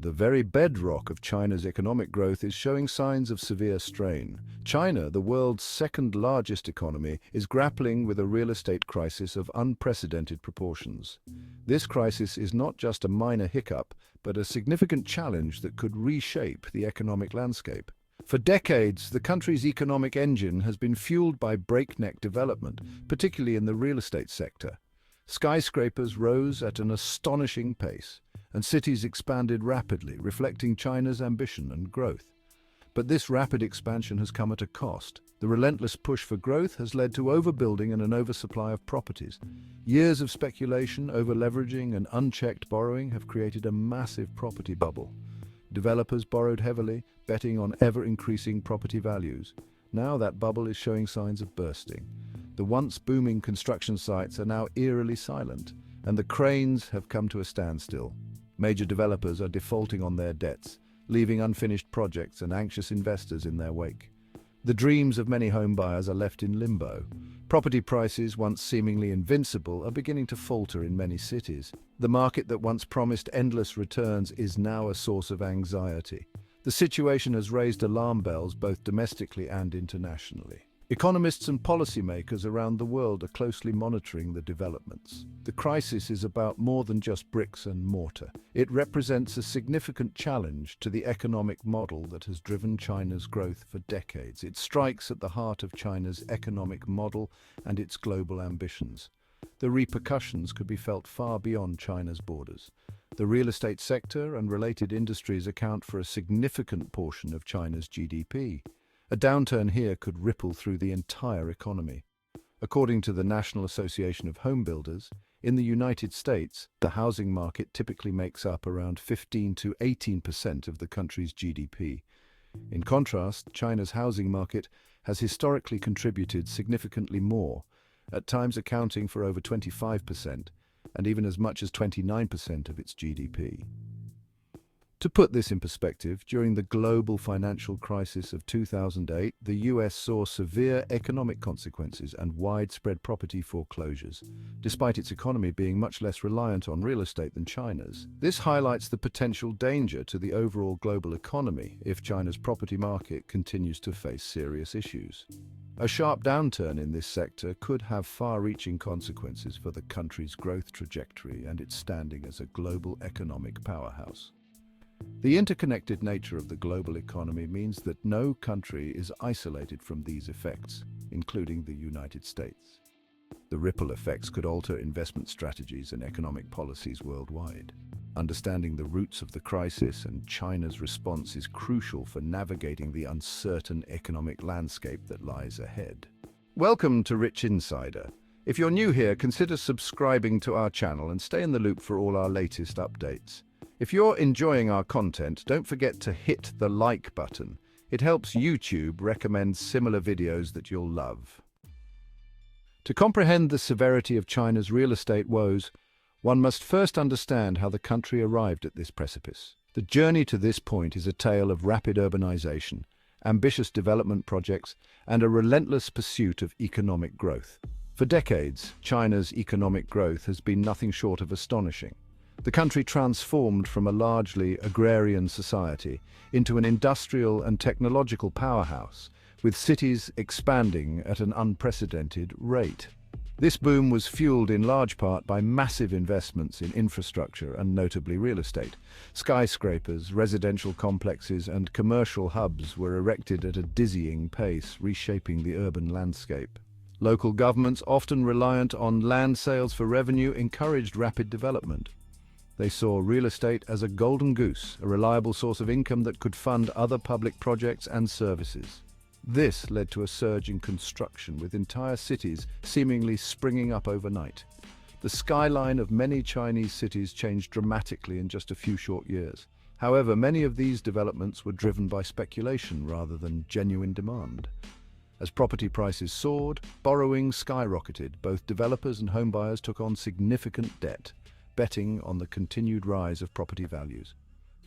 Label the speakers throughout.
Speaker 1: The very bedrock of China's economic growth is showing signs of severe strain. China, the world's second largest economy, is grappling with a real estate crisis of unprecedented proportions. This crisis is not just a minor hiccup, but a significant challenge that could reshape the economic landscape. For decades, the country's economic engine has been fueled by breakneck development, particularly in the real estate sector. Skyscrapers rose at an astonishing pace, and cities expanded rapidly, reflecting China's ambition and growth. But this rapid expansion has come at a cost. The relentless push for growth has led to overbuilding and an oversupply of properties. Years of speculation, over-leveraging, and unchecked borrowing have created a massive property bubble. Developers borrowed heavily, betting on ever-increasing property values. Now that bubble is showing signs of bursting. The once booming construction sites are now eerily silent, and the cranes have come to a standstill. Major developers are defaulting on their debts, leaving unfinished projects and anxious investors in their wake. The dreams of many homebuyers are left in limbo. Property prices, once seemingly invincible, are beginning to falter in many cities. The market that once promised endless returns is now a source of anxiety. The situation has raised alarm bells both domestically and internationally. Economists and policymakers around the world are closely monitoring the developments. The crisis is about more than just bricks and mortar. It represents a significant challenge to the economic model that has driven China's growth for decades. It strikes at the heart of China's economic model and its global ambitions. The repercussions could be felt far beyond China's borders. The real estate sector and related industries account for a significant portion of China's GDP. A downturn here could ripple through the entire economy. According to the National Association of Home Builders, in the United States, the housing market typically makes up around 15 to 18% of the country's GDP. In contrast, China's housing market has historically contributed significantly more, at times accounting for over 25% and even as much as 29% of its GDP. To put this in perspective, during the global financial crisis of 2008, the US saw severe economic consequences and widespread property foreclosures, despite its economy being much less reliant on real estate than China's. This highlights the potential danger to the overall global economy if China's property market continues to face serious issues. A sharp downturn in this sector could have far-reaching consequences for the country's growth trajectory and its standing as a global economic powerhouse. The interconnected nature of the global economy means that no country is isolated from these effects, including the United States. The ripple effects could alter investment strategies and economic policies worldwide. Understanding the roots of the crisis and China's response is crucial for navigating the uncertain economic landscape that lies ahead. Welcome to RichInsider. If you're new here, consider subscribing to our channel and stay in the loop for all our latest updates. If you're enjoying our content, don't forget to hit the like button. It helps YouTube recommend similar videos that you'll love. To comprehend the severity of China's real estate woes, one must first understand how the country arrived at this precipice. The journey to this point is a tale of rapid urbanization, ambitious development projects, and a relentless pursuit of economic growth. For decades, China's economic growth has been nothing short of astonishing. The country transformed from a largely agrarian society into an industrial and technological powerhouse, with cities expanding at an unprecedented rate. This boom was fueled in large part by massive investments in infrastructure and notably real estate. Skyscrapers, residential complexes, and commercial hubs were erected at a dizzying pace, reshaping the urban landscape. Local governments, often reliant on land sales for revenue, encouraged rapid development. They saw real estate as a golden goose, a reliable source of income that could fund other public projects and services. This led to a surge in construction, with entire cities seemingly springing up overnight. The skyline of many Chinese cities changed dramatically in just a few short years. However, many of these developments were driven by speculation rather than genuine demand. As property prices soared, borrowing skyrocketed. Both developers and homebuyers took on significant debt, betting on the continued rise of property values.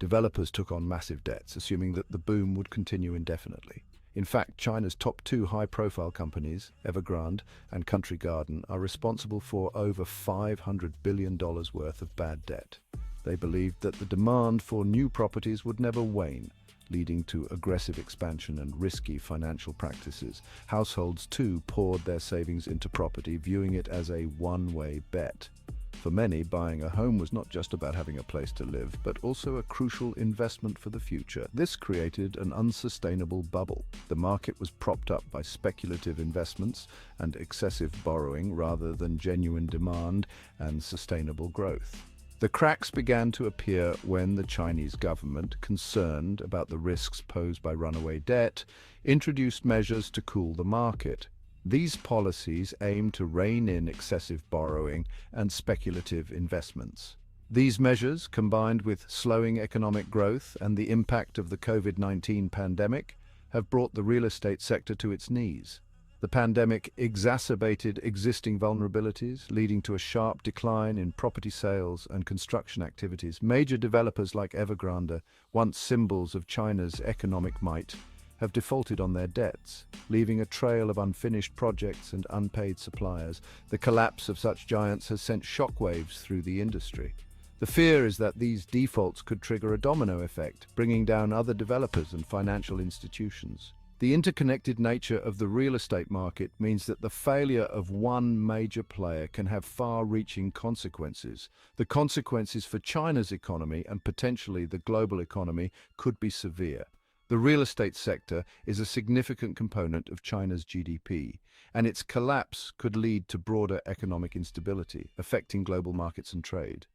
Speaker 1: Developers took on massive debts, assuming that the boom would continue indefinitely. In fact, China's top two high-profile companies, Evergrande and Country Garden, are responsible for over $500 billion worth of bad debt. They believed that the demand for new properties would never wane, leading to aggressive expansion and risky financial practices. Households, too, poured their savings into property, viewing it as a one-way bet. For many, buying a home was not just about having a place to live, but also a crucial investment for the future. This created an unsustainable bubble. The market was propped up by speculative investments and excessive borrowing rather than genuine demand and sustainable growth. The cracks began to appear when the Chinese government, concerned about the risks posed by runaway debt, introduced measures to cool the market. These policies aimed to rein in excessive borrowing and speculative investments. These measures, combined with slowing economic growth and the impact of the COVID-19 pandemic, have brought the real estate sector to its knees. The pandemic exacerbated existing vulnerabilities, leading to a sharp decline in property sales and construction activities. Major developers like Evergrande, once symbols of China's economic might, have defaulted on their debts, leaving a trail of unfinished projects and unpaid suppliers. The collapse of such giants has sent shockwaves through the industry. The fear is that these defaults could trigger a domino effect, bringing down other developers and financial institutions. The interconnected nature of the real estate market means that the failure of one major player can have far-reaching consequences. The consequences for China's economy and potentially the global economy could be severe. The real estate sector is a significant component of China's GDP, and its collapse could lead to broader economic instability, affecting global markets and trade.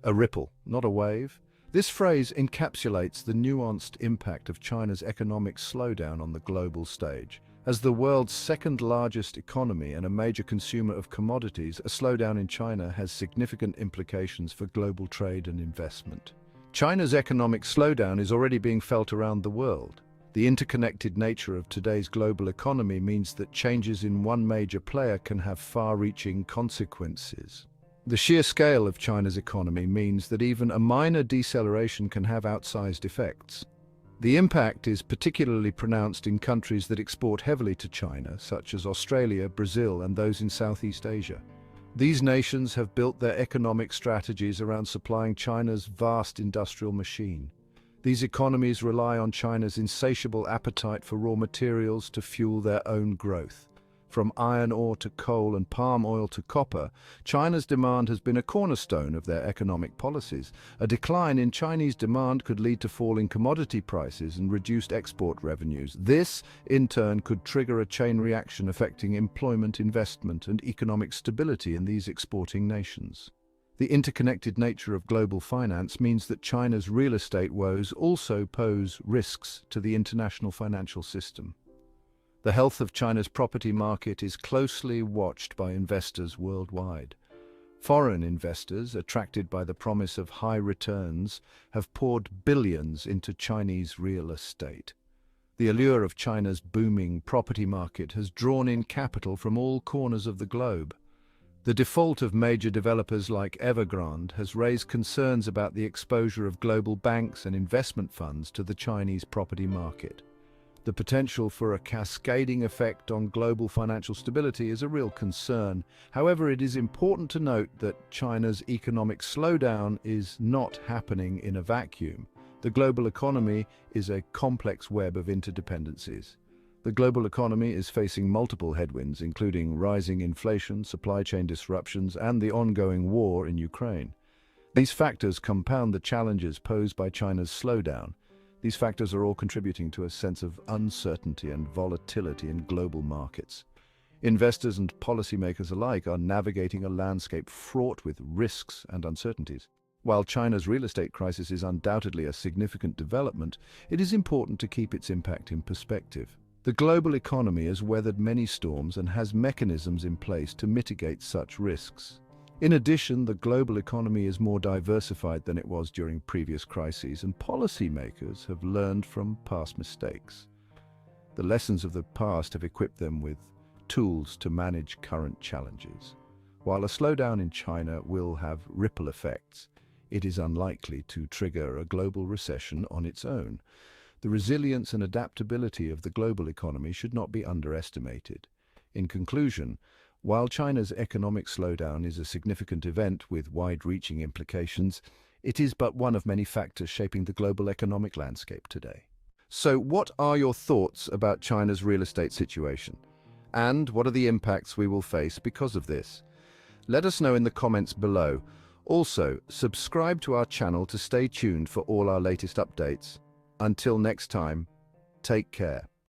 Speaker 1: A ripple, not a wave. This phrase encapsulates the nuanced impact of China's economic slowdown on the global stage. As the world's second-largest economy and a major consumer of commodities, a slowdown in China has significant implications for global trade and investment. China's economic slowdown is already being felt around the world. The interconnected nature of today's global economy means that changes in one major player can have far-reaching consequences. The sheer scale of China's economy means that even a minor deceleration can have outsized effects. The impact is particularly pronounced in countries that export heavily to China, such as Australia, Brazil, and those in Southeast Asia. These nations have built their economic strategies around supplying China's vast industrial machine. These economies rely on China's insatiable appetite for raw materials to fuel their own growth. From iron ore to coal and palm oil to copper, China's demand has been a cornerstone of their economic policies. A decline in Chinese demand could lead to falling commodity prices and reduced export revenues. This, in turn, could trigger a chain reaction affecting employment, investment, and economic stability in these exporting nations. The interconnected nature of global finance means that China's real estate woes also pose risks to the international financial system. The health of China's property market is closely watched by investors worldwide. Foreign investors, attracted by the promise of high returns, have poured billions into Chinese real estate. The allure of China's booming property market has drawn in capital from all corners of the globe. The default of major developers like Evergrande has raised concerns about the exposure of global banks and investment funds to the Chinese property market. The potential for a cascading effect on global financial stability is a real concern. However, it is important to note that China's economic slowdown is not happening in a vacuum. The global economy is a complex web of interdependencies. The global economy is facing multiple headwinds, including rising inflation, supply chain disruptions, and the ongoing war in Ukraine. These factors compound the challenges posed by China's slowdown. These factors are all contributing to a sense of uncertainty and volatility in global markets. Investors and policymakers alike are navigating a landscape fraught with risks and uncertainties. While China's real estate crisis is undoubtedly a significant development, it is important to keep its impact in perspective. The global economy has weathered many storms and has mechanisms in place to mitigate such risks. In addition, the global economy is more diversified than it was during previous crises, and policymakers have learned from past mistakes. The lessons of the past have equipped them with tools to manage current challenges. While a slowdown in China will have ripple effects, it is unlikely to trigger a global recession on its own. The resilience and adaptability of the global economy should not be underestimated. In conclusion, While China's economic slowdown is a significant event with wide-reaching implications, it is but one of many factors shaping the global economic landscape today. So, what are your thoughts about China's real estate situation? And what are the impacts we will face because of this? Let us know in the comments below. Also, subscribe to our channel to stay tuned for all our latest updates. Until next time, take care.